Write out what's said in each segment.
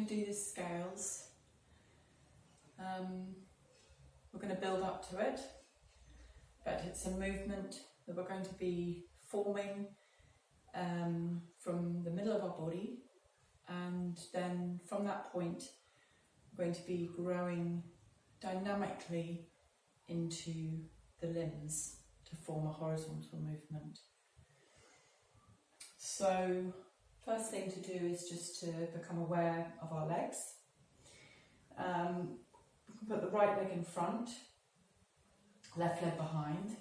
to do the scales. We're going to build up to it, but it's a movement that we're going to be forming from the middle of our body, and then from that point we're going to be growing dynamically into the limbs to form a horizontal movement. So first thing to do is just to become aware of our legs. Put the right leg in front, left leg behind,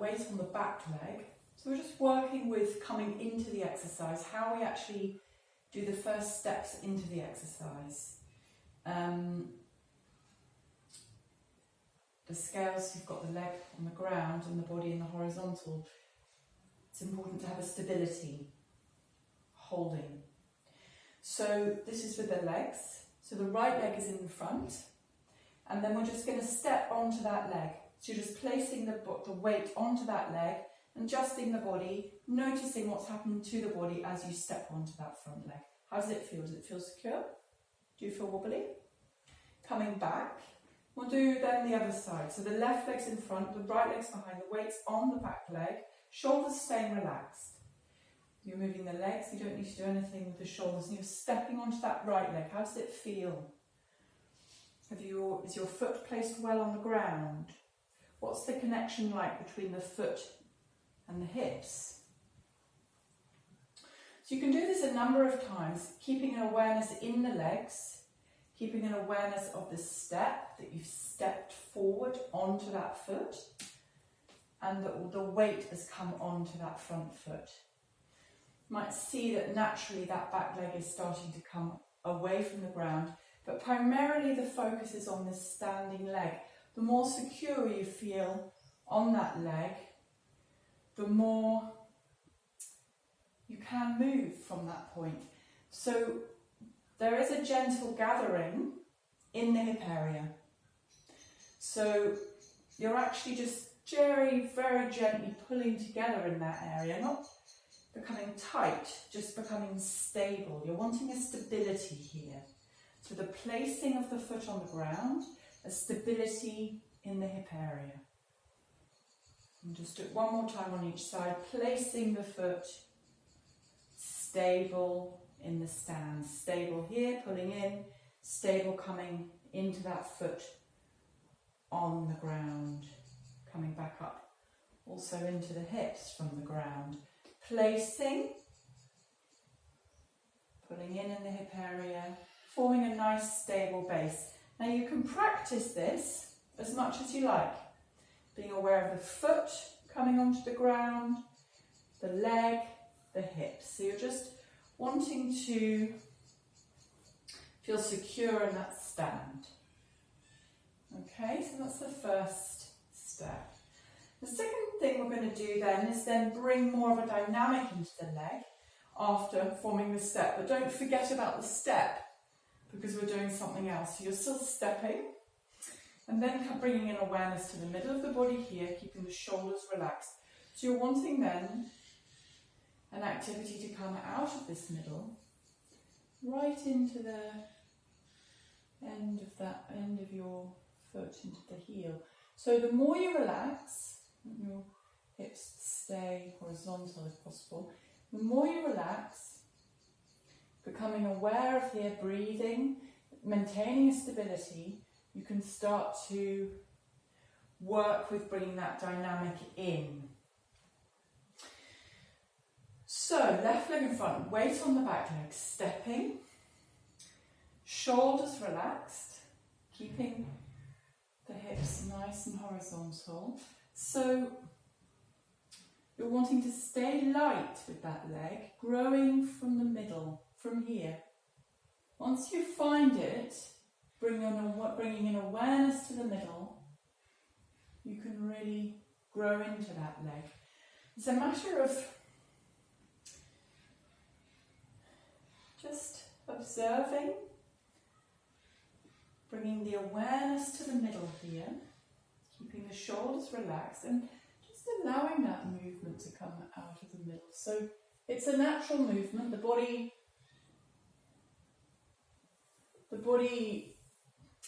weight on the back leg. So we're just working with coming into the exercise, how we actually do the first steps into the exercise. The scales, you've got the leg on the ground and the body in the horizontal. It's important to have a stability, holding. So this is with the legs. So the right leg is in the front, and then we're just going to step onto that leg. So you're just placing the weight onto that leg, adjusting the body, noticing what's happening to the body as you step onto that front leg. How does it feel? Does it feel secure? Do you feel wobbly? Coming back. We'll do then the other side. So the left leg's in front, the right leg's behind, the weight's on the back leg, shoulders staying relaxed. You're moving the legs, you don't need to do anything with the shoulders, and you're stepping onto that right leg. How does it feel? Is your foot placed well on the ground? What's the connection like between the foot and the hips? So you can do this a number of times, keeping an awareness in the legs, keeping an awareness of the step, that you've stepped forward onto that foot, and that the weight has come onto that front foot. You might see that naturally that back leg is starting to come away from the ground, but primarily the focus is on this standing leg. The more secure you feel on that leg, the more you can move from that point. So there is a gentle gathering in the hip area. So you're actually just very, very gently pulling together in that area, not becoming tight, just becoming stable. You're wanting a stability here. So the placing of the foot on the ground, a stability in the hip area. And just do it one more time on each side, placing the foot stable in the stand. Stable here, pulling in, stable coming into that foot on the ground, coming back up, also into the hips from the ground. Placing, pulling in the hip area, forming a nice stable base. Now you can practice this as much as you like, being aware of the foot coming onto the ground, the leg, the hips. So you're just wanting to feel secure in that stand. Okay, so that's the first step. The second thing we're going to do then is then bring more of a dynamic into the leg after forming the step. But don't forget about the step, because we're doing something else. So you're still stepping, and then bringing in awareness to the middle of the body here, keeping the shoulders relaxed. So you're wanting then an activity to come out of this middle, right into the end of your foot, into the heel. So the more you relax, your hips stay horizontal if possible, the more you relax, becoming aware of here, breathing, maintaining a stability, you can start to work with bringing that dynamic in. So, left leg in front, weight on the back leg, stepping, shoulders relaxed, keeping the hips nice and horizontal. So, you're wanting to stay light with that leg, growing from the middle, from here. Once you find it, bringing in awareness to the middle, you can really grow into that leg. It's a matter of just observing, bringing the awareness to the middle here, keeping the shoulders relaxed, and just allowing that movement to come out of the middle. So it's a natural movement. The body The body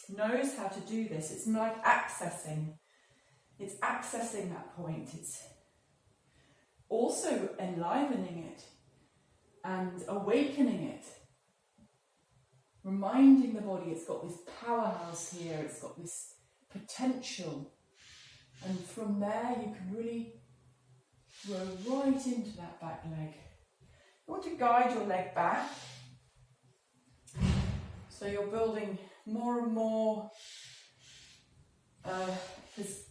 knows how to do this. It's like accessing. It's accessing that point. It's also enlivening it and awakening it. Reminding the body it's got this powerhouse here, it's got this potential. And from there you can really grow right into that back leg. You want to guide your leg back. So you're building more and more this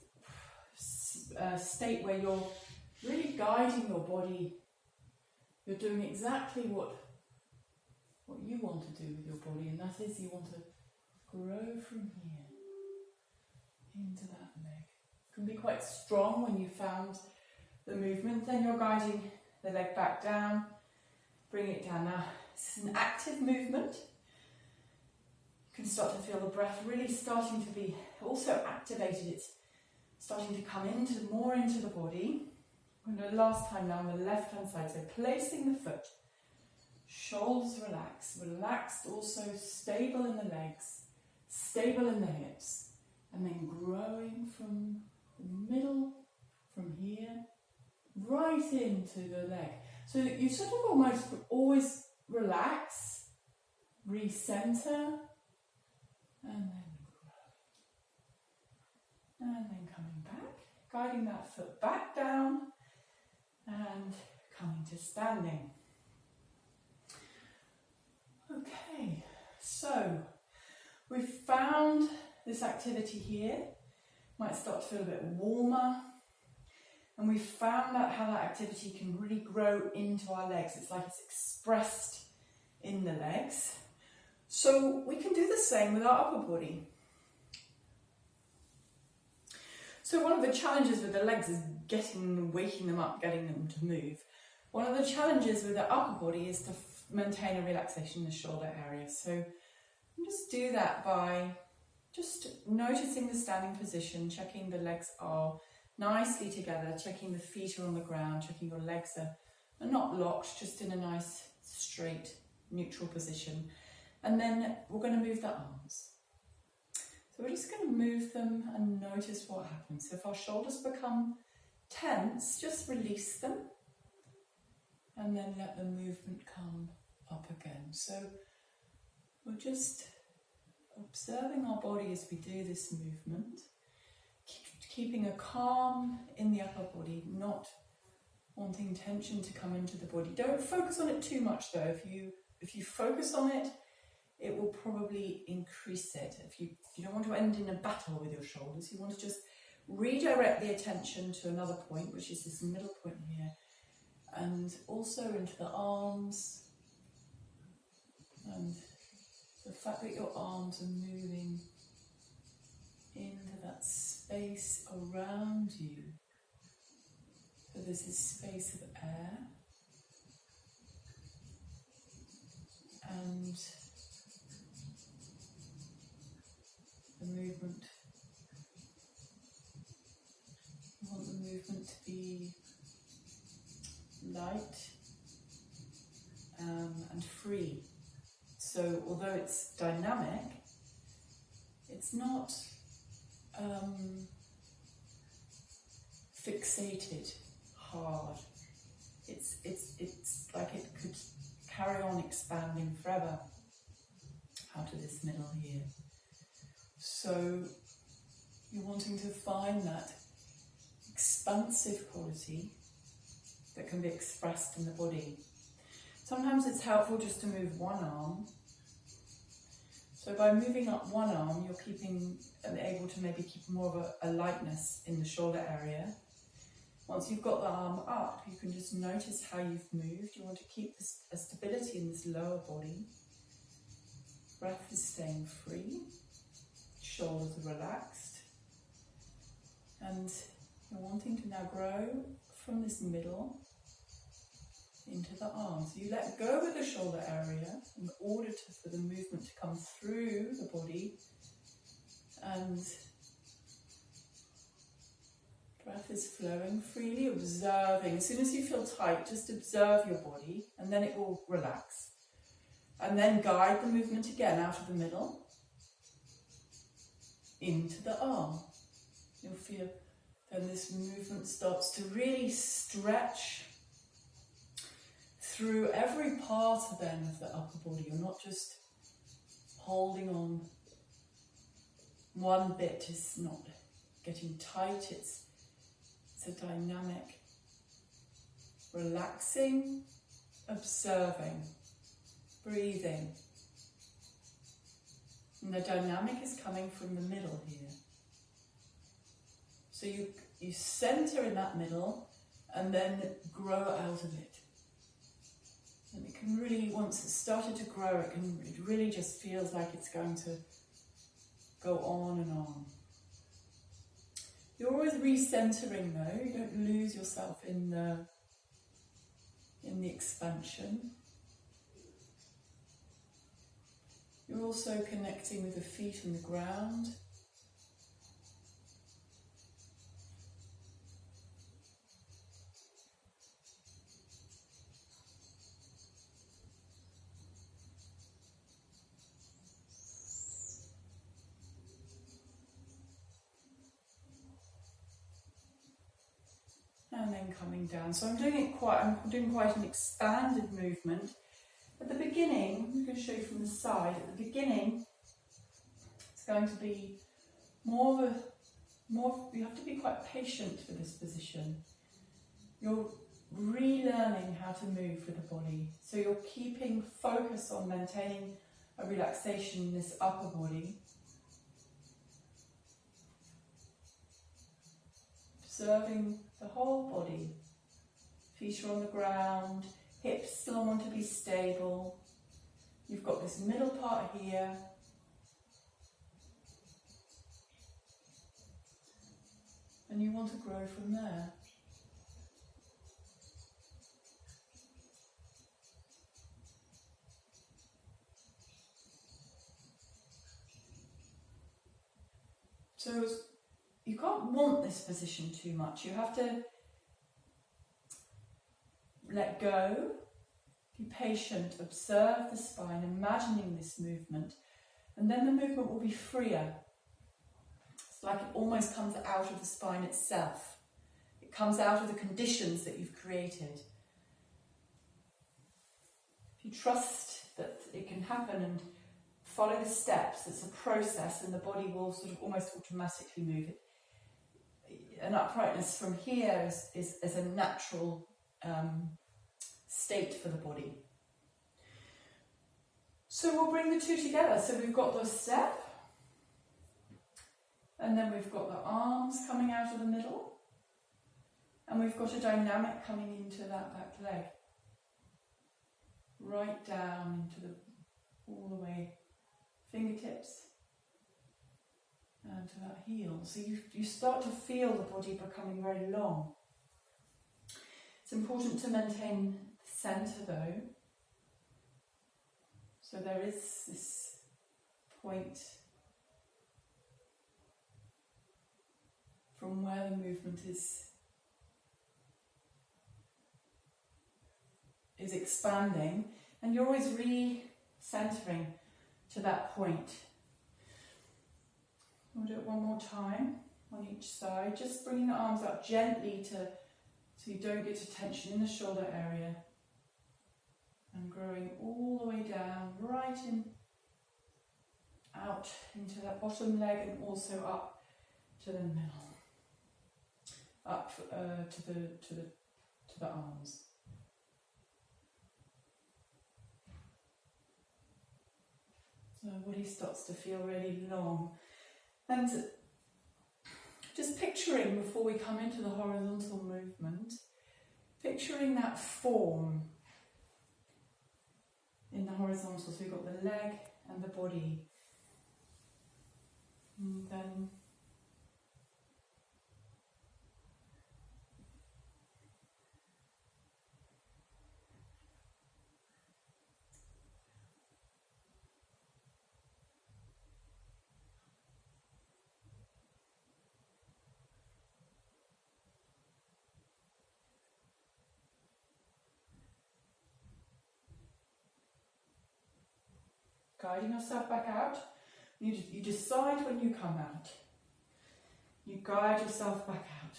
state where you're really guiding your body. You're doing exactly what you want to do with your body, and that is you want to grow from here into that leg. It can be quite strong when you found the movement. Then you're guiding the leg back down, bring it down. Now, this is an active movement. You can start to feel the breath really starting to be also activated. It's starting to come more into the body. I'm going to last time now on the left hand side. So placing the foot, shoulders relaxed, also stable in the legs, stable in the hips, and then growing from the middle, from here, right into the leg. So you sort of almost always relax, recenter, and then grow. And then coming back, guiding that foot back down, and coming to standing. Okay, so we've found this activity here. Might start to feel a bit warmer. And we've found out how that activity can really grow into our legs. It's like it's expressed in the legs. So we can do the same with our upper body. So one of the challenges with the legs is waking them up, getting them to move. One of the challenges with the upper body is to maintain a relaxation in the shoulder area. So just do that by just noticing the standing position, checking the legs are nicely together, checking the feet are on the ground, checking your legs are not locked, just in a nice straight neutral position. And then we're going to move the arms. So we're just going to move them and notice what happens. So if our shoulders become tense, just release them and then let the movement come up again. So we're just observing our body as we do this movement, keeping a calm in the upper body, not wanting tension to come into the body. Don't focus on it too much though. If you focus on it, it will probably increase it. If you don't want to end in a battle with your shoulders, you want to just redirect the attention to another point, which is this middle point here, and also into the arms, and the fact that your arms are moving into that space around you. So there's this space of air, and the movement. You want the movement to be light and free. So although it's dynamic, it's not fixated, hard. It's like it could carry on expanding forever out of this middle here. So you're wanting to find that expansive quality that can be expressed in the body. Sometimes it's helpful just to move one arm. So by moving up one arm, you're able to maybe keep more of a lightness in the shoulder area. Once you've got the arm up, you can just notice how you've moved. You want to keep a stability in this lower body. Breath is staying free. Shoulders are relaxed. And you're wanting to now grow from this middle into the arms. You let go of the shoulder area in order for the movement to come through the body, and breath is flowing freely, observing. As soon as you feel tight, just observe your body and then it will relax. And then guide the movement again out of the middle into the arm. You'll feel then this movement starts to really stretch through every part then of the upper body. You're not just holding on. One bit is not getting tight, it's a dynamic, relaxing, observing, breathing. And the dynamic is coming from the middle here. So you center in that middle and then grow out of it. And it can really, once it's started to grow, it really just feels like it's going to go on and on. You're always recentering though, you don't lose yourself in the expansion. You're also connecting with the feet and the ground. And then coming down. So I'm doing quite an expanded movement. At the beginning, I'm going to show you from the side. At the beginning, it's going to be you have to be quite patient for this position. You're relearning how to move with the body. So you're keeping focus on maintaining a relaxation in this upper body. Observing the whole body. Feet are on the ground, hips still want to be stable. You've got this middle part here. And you want to grow from there. So you can't want this position too much. You have to let go, be patient, observe the spine, imagining this movement, and then the movement will be freer. It's like it almost comes out of the spine itself. It comes out of the conditions that you've created. If you trust that it can happen and follow the steps, it's a process and the body will sort of almost automatically move it. An uprightness from here is a natural state for the body. So we'll bring the two together. So we've got the step, and then we've got the arms coming out of the middle, and we've got a dynamic coming into that back leg, right down into all the way, fingertips, and to that heel. So you start to feel the body becoming very long. It's important to maintain the centre though. So there is this point from where the movement is expanding, and you're always re-centering to that point. We'll do it one more time on each side, just bringing the arms up gently so you don't get to tension in the shoulder area, and growing all the way down, right in, out into that bottom leg, and also up to the middle, up to the arms. So the body starts to feel really long. And just picturing, before we come into the horizontal movement, picturing that form in the horizontal. So we've got the leg and the body. And then Guiding yourself back out. You decide when you come out. You guide yourself back out.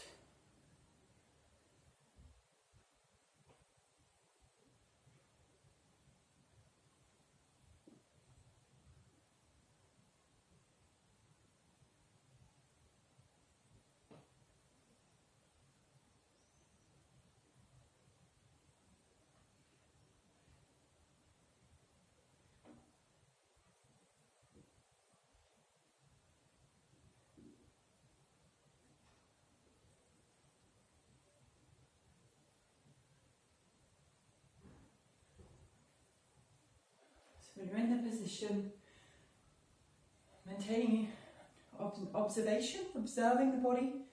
When you're in the position, maintaining observation, observing the body,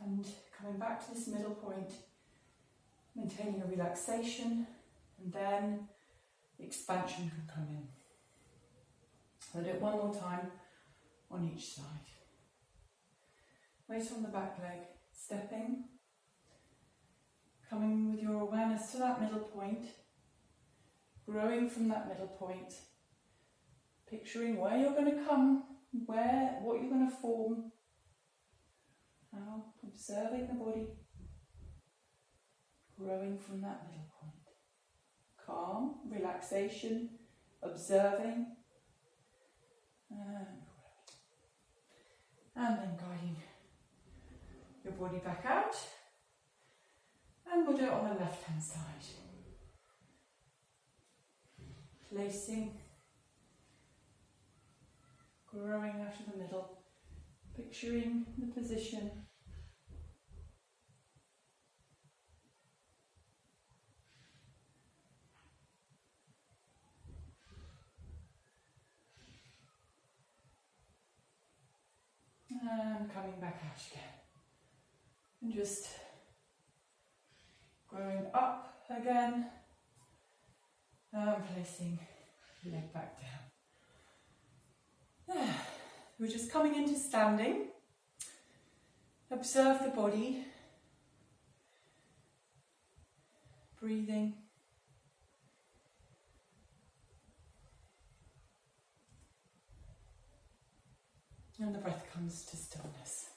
and coming back to this middle point, maintaining a relaxation, and then expansion can come in. I'll do it one more time on each side. Weight on the back leg, stepping, coming with your awareness to that middle point, growing from that middle point, picturing where you're going to come, what you're going to form, now observing the body, growing from that middle point. Calm, relaxation, observing, and then guiding your body back out. And we'll do it on the left hand side. Placing, growing out of the middle, picturing the position. And coming back out again. And just growing up again. And placing the leg back down. We're just coming into standing. Observe the body. Breathing. And the breath comes to stillness.